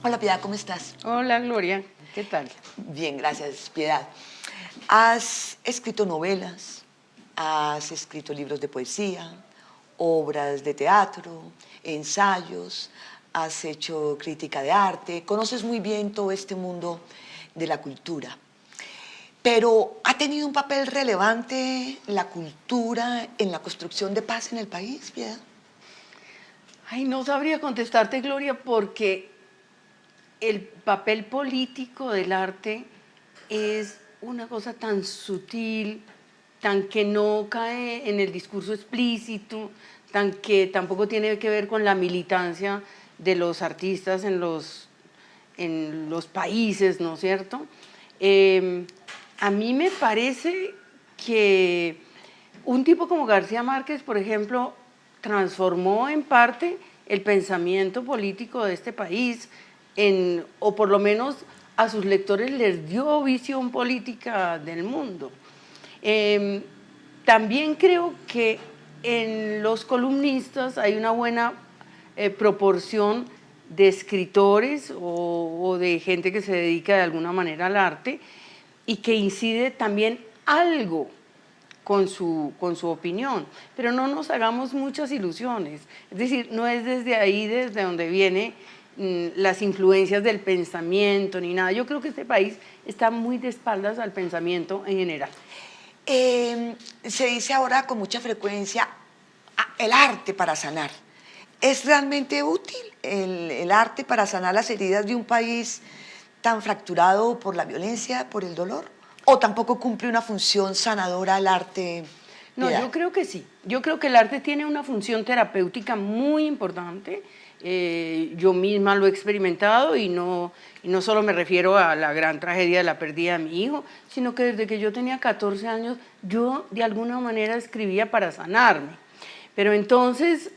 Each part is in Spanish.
Hola Piedad, ¿cómo estás? Hola Gloria, ¿qué tal? Bien, gracias Piedad. Has escrito novelas, has escrito libros de poesía, obras de teatro, ensayos, has hecho crítica de arte, conoces muy bien todo este mundo de la cultura. Pero ¿ha tenido un papel relevante la cultura en la construcción de paz en el país, Piedad? Ay, no sabría contestarte, Gloria, porque el papel político del arte es una cosa tan sutil, tan que no cae en el discurso explícito, tan que tampoco tiene que ver con la militancia de los artistas en los países, ¿no es cierto? A mí me parece que un tipo como García Márquez, por ejemplo, transformó en parte el pensamiento político de este país, o por lo menos a sus lectores les dio visión política del mundo. También creo que en los columnistas hay una buena proporción de escritores o de gente que se dedica de alguna manera al arte y que incide también algo con su opinión, pero no nos hagamos muchas ilusiones, es decir, no es desde ahí desde donde vienen las influencias del pensamiento ni nada. Yo creo que este país está muy de espaldas al pensamiento en general. Se dice ahora con mucha frecuencia el arte para sanar. ¿Es realmente útil el arte para sanar las heridas de un país tan fracturado por la violencia, por el dolor? ¿O tampoco cumple una función sanadora el arte? No, Piedad? yo creo que sí. Yo creo que el arte tiene una función terapéutica muy importante. Yo misma lo he experimentado y no solo me refiero a la gran tragedia de la pérdida de mi hijo, sino que desde que yo tenía 14 años, yo de alguna manera escribía para sanarme. Pero entonces,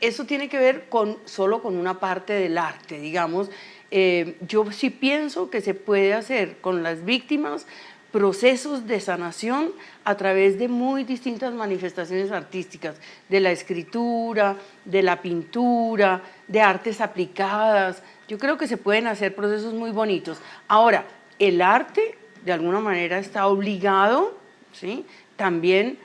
eso tiene que ver solo con una parte del arte, digamos. Yo sí pienso que se puede hacer con las víctimas procesos de sanación a través de muy distintas manifestaciones artísticas, de la escritura, de la pintura, de artes aplicadas. Yo creo que se pueden hacer procesos muy bonitos. Ahora, el arte, de alguna manera, está obligado, ¿sí?, también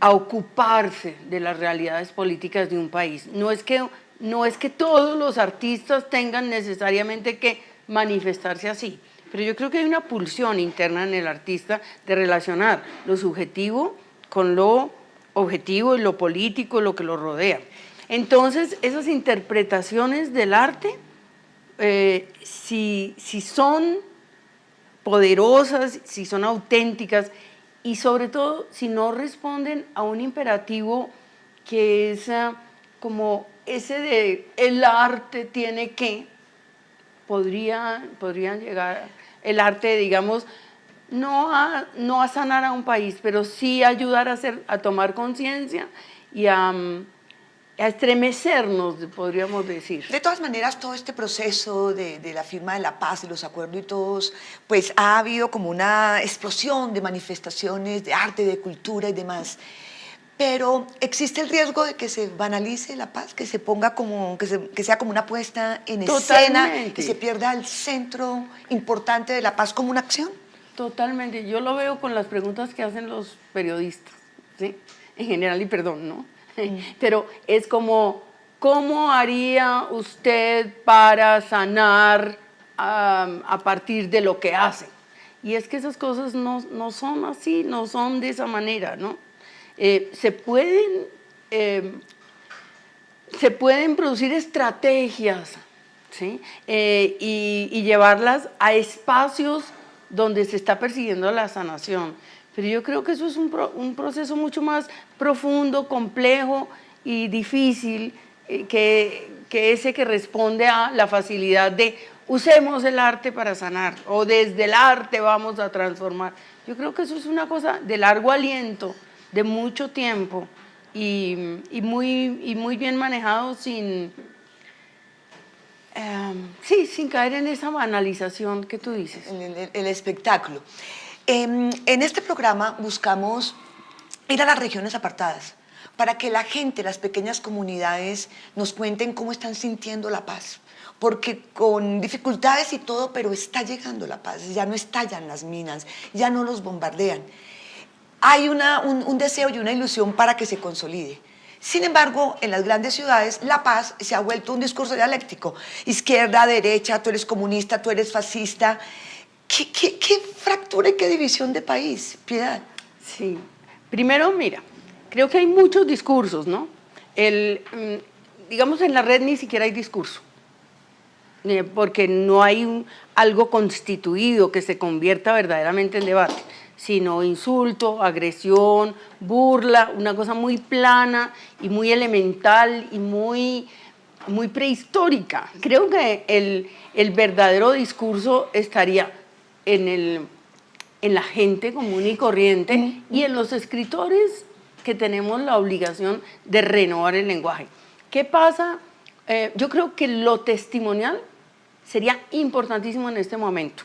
a ocuparse de las realidades políticas de un país. No es que todos los artistas tengan necesariamente que manifestarse así, pero yo creo que hay una pulsión interna en el artista de relacionar lo subjetivo con lo objetivo y lo político, lo que lo rodea. Entonces, esas interpretaciones del arte, si son poderosas, si son auténticas y sobre todo si no responden a un imperativo que es como ese de el arte tiene que, podrían llegar el arte, digamos, no a sanar a un país, pero sí a ayudar a tomar conciencia y a estremecernos, podríamos decir. De todas maneras, todo este proceso de la firma de la paz y los acuerdos y todos, pues ha habido como una explosión de manifestaciones de arte, de cultura y demás. Pero existe el riesgo de que se banalice la paz, que se ponga como, que sea como una puesta en escena y se pierda el centro importante de la paz como una acción. Totalmente, yo lo veo con las preguntas que hacen los periodistas, ¿sí?, en general, y perdón, ¿no? Pero es como, ¿cómo haría usted para sanar a partir de lo que hace? Y es que esas cosas no son así, no son de esa manera, ¿no? Se pueden producir estrategias, ¿sí?, y llevarlas a espacios donde se está persiguiendo la sanación. Pero yo creo que eso es un proceso mucho más profundo, complejo y difícil que ese que responde a la facilidad de usemos el arte para sanar o desde el arte vamos a transformar. Yo creo que eso es una cosa de largo aliento, de mucho tiempo y muy bien manejado sin caer en esa banalización que tú dices. El espectáculo. En este programa buscamos ir a las regiones apartadas, para que la gente, las pequeñas comunidades, nos cuenten cómo están sintiendo la paz. Porque con dificultades y todo, pero está llegando la paz, ya no estallan las minas, ya no los bombardean. Hay un deseo y una ilusión para que se consolide. Sin embargo, en las grandes ciudades, la paz se ha vuelto un discurso dialéctico. Izquierda, derecha, tú eres comunista, tú eres fascista. ¿Qué fractura y qué división de país, Piedad? Sí. Primero, mira, creo que hay muchos discursos, ¿no? Digamos, en la red ni siquiera hay discurso, porque no hay algo constituido que se convierta verdaderamente en debate, sino insulto, agresión, burla, una cosa muy plana y muy elemental y muy prehistórica. Creo que el verdadero discurso estaría en la gente común y corriente y en los escritores que tenemos la obligación de renovar el lenguaje. ¿Qué pasa? Yo creo que lo testimonial sería importantísimo en este momento.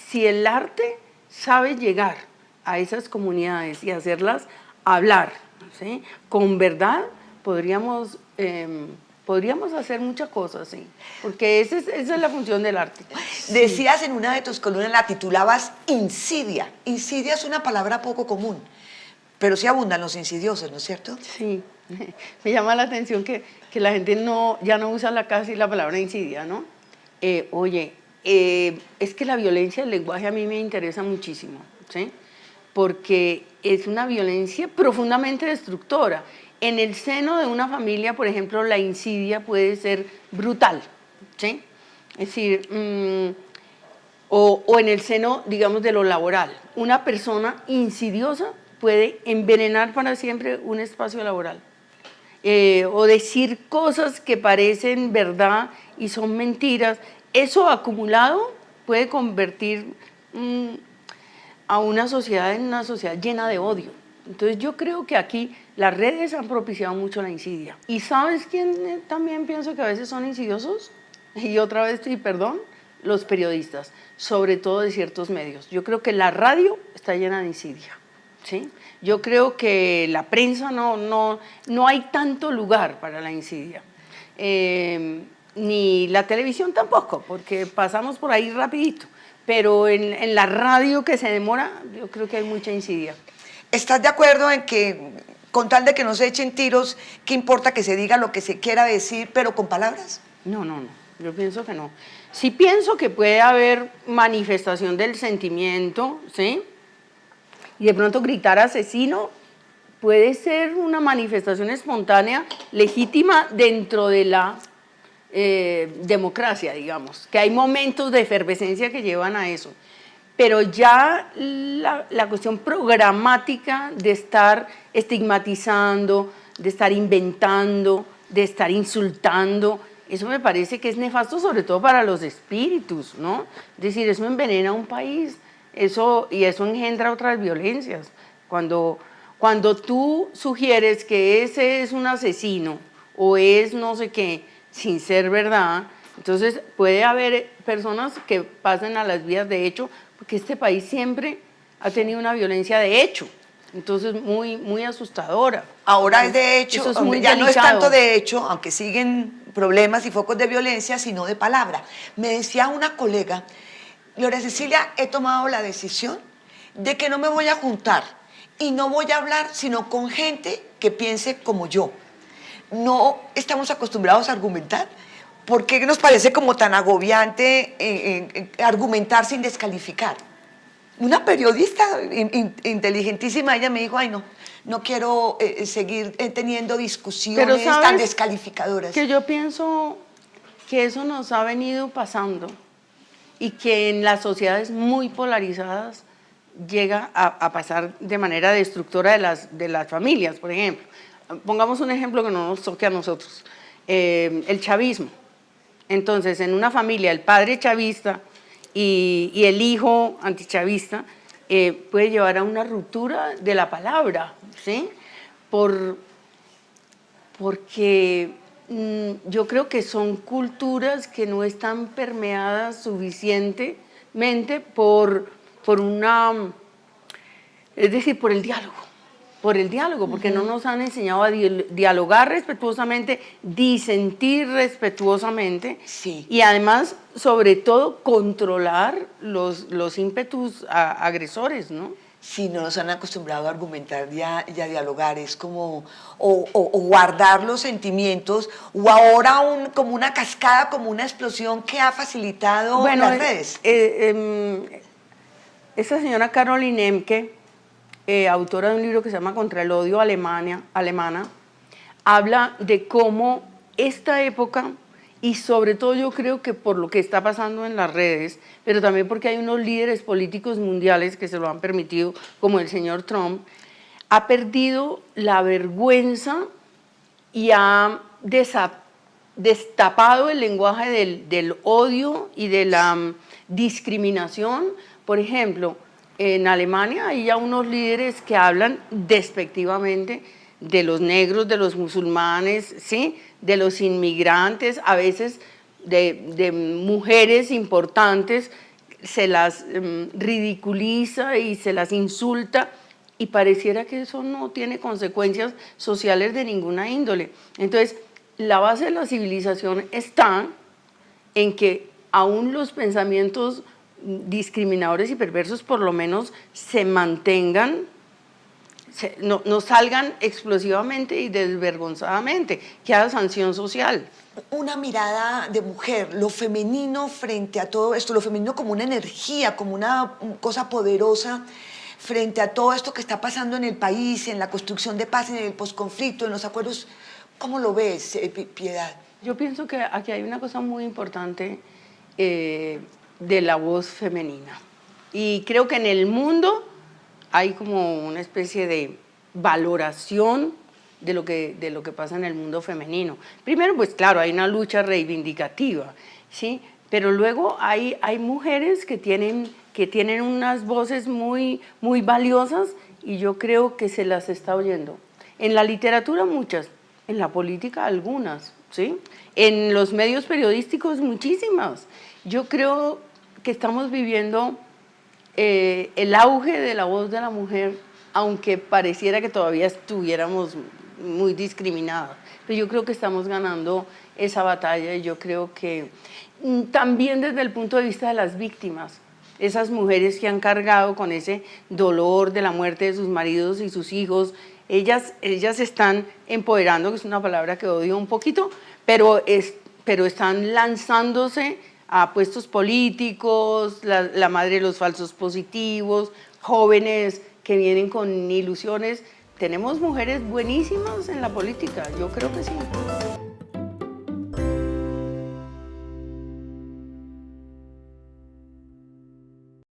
Si el arte sabe llegar a esas comunidades y hacerlas hablar, ¿sí? Con verdad, podríamos hacer muchas cosas, ¿sí? Porque esa es la función del arte. Decías en una de tus columnas, la titulabas insidia. Insidia es una palabra poco común, pero sí abundan los insidiosos, ¿no es cierto? Sí, me llama la atención que la gente ya no usa casi la palabra insidia, ¿no? Es que la violencia del lenguaje a mí me interesa muchísimo, ¿sí? Porque es una violencia profundamente destructora. En el seno de una familia, por ejemplo, la insidia puede ser brutal, ¿sí? Es decir, o en el seno, digamos, de lo laboral. Una persona insidiosa puede envenenar para siempre un espacio laboral. O decir cosas que parecen verdad y son mentiras. Eso acumulado puede convertir a una sociedad en una sociedad llena de odio. Entonces yo creo que aquí las redes han propiciado mucho la insidia. ¿Y sabes quién también pienso que a veces son insidiosos? Y otra vez, y perdón, los periodistas, sobre todo de ciertos medios. Yo creo que la radio está llena de insidia, ¿sí? Yo creo que la prensa no hay tanto lugar para la insidia. Ni la televisión tampoco, porque pasamos por ahí rapidito. Pero en la radio que se demora, yo creo que hay mucha insidia. ¿Estás de acuerdo en que, con tal de que no se echen tiros, qué importa que se diga lo que se quiera decir, pero con palabras? No, yo pienso que no. Sí pienso que puede haber manifestación del sentimiento, ¿sí? Y de pronto gritar asesino puede ser una manifestación espontánea, legítima dentro de la democracia, digamos, que hay momentos de efervescencia que llevan a eso. Pero ya la cuestión programática de estar estigmatizando, de estar inventando, de estar insultando, eso me parece que es nefasto, sobre todo para los espíritus, ¿no? Es decir, eso envenena un país, y eso engendra otras violencias. Cuando tú sugieres que ese es un asesino o es no sé qué, sin ser verdad, entonces puede haber personas que pasen a las vías de hecho, porque este país siempre ha tenido una violencia de hecho, entonces muy asustadora. Ahora es de hecho, eso es muy ya delicado. No es tanto de hecho, aunque siguen problemas y focos de violencia, sino de palabra. Me decía una colega, Gloria Cecilia, he tomado la decisión de que no me voy a juntar y no voy a hablar sino con gente que piense como yo. No estamos acostumbrados a argumentar. ¿Por qué nos parece como tan agobiante argumentar sin descalificar? Una periodista inteligentísima, ella me dijo, ay no quiero seguir teniendo discusiones tan descalificadoras. Que yo pienso que eso nos ha venido pasando y que en las sociedades muy polarizadas llega a pasar de manera destructora de las familias, por ejemplo. Pongamos un ejemplo que no nos toque a nosotros, el chavismo. Entonces, en una familia, el padre chavista y el hijo antichavista puede llevar a una ruptura de la palabra, ¿sí? Porque yo creo que son culturas que no están permeadas suficientemente por el diálogo. por el diálogo, porque no nos han enseñado a dialogar respetuosamente, disentir respetuosamente, Sí. y además, sobre todo, controlar los ímpetus agresores, ¿no? Sí, no nos han acostumbrado a argumentar y a dialogar, es como, o guardar los sentimientos, o ahora como una cascada, como una explosión que ha facilitado las redes. Esa señora Caroline Emke, autora de un libro que se llama Contra el odio alemana, habla de cómo esta época, y sobre todo yo creo que por lo que está pasando en las redes, pero también porque hay unos líderes políticos mundiales que se lo han permitido, como el señor Trump, ha perdido la vergüenza y ha destapado el lenguaje del odio y de la discriminación. Por ejemplo, en Alemania hay ya unos líderes que hablan despectivamente de los negros, de los musulmanes, ¿sí?, de los inmigrantes, a veces de mujeres importantes, se las ridiculiza y se las insulta, y pareciera que eso no tiene consecuencias sociales de ninguna índole. Entonces, la base de la civilización está en que aún los pensamientos discriminadores y perversos por lo menos se mantengan, no salgan explosivamente y desvergonzadamente, que haya sanción social. Una mirada de mujer, lo femenino frente a todo esto, lo femenino como una energía, como una cosa poderosa frente a todo esto que está pasando en el país, en la construcción de paz, en el posconflicto, en los acuerdos. ¿Cómo lo ves, Piedad? Yo pienso que aquí hay una cosa muy importante de la voz femenina. Y creo que en el mundo hay como una especie de valoración de lo que pasa en el mundo femenino. Primero, pues claro, hay una lucha reivindicativa, ¿sí? Pero luego hay mujeres que tienen unas voces muy, muy valiosas, y yo creo que se las está oyendo. En la literatura muchas, en la política algunas, ¿sí? En los medios periodísticos muchísimas. Yo creo que estamos viviendo el auge de la voz de la mujer, aunque pareciera que todavía estuviéramos muy discriminadas. Pero yo creo que estamos ganando esa batalla, y yo creo que también desde el punto de vista de las víctimas, esas mujeres que han cargado con ese dolor de la muerte de sus maridos y sus hijos, ellas están empoderando, que es una palabra que odio un poquito, pero están lanzándose a puestos políticos, la madre de los falsos positivos, jóvenes que vienen con ilusiones. Tenemos mujeres buenísimas en la política, yo creo que sí.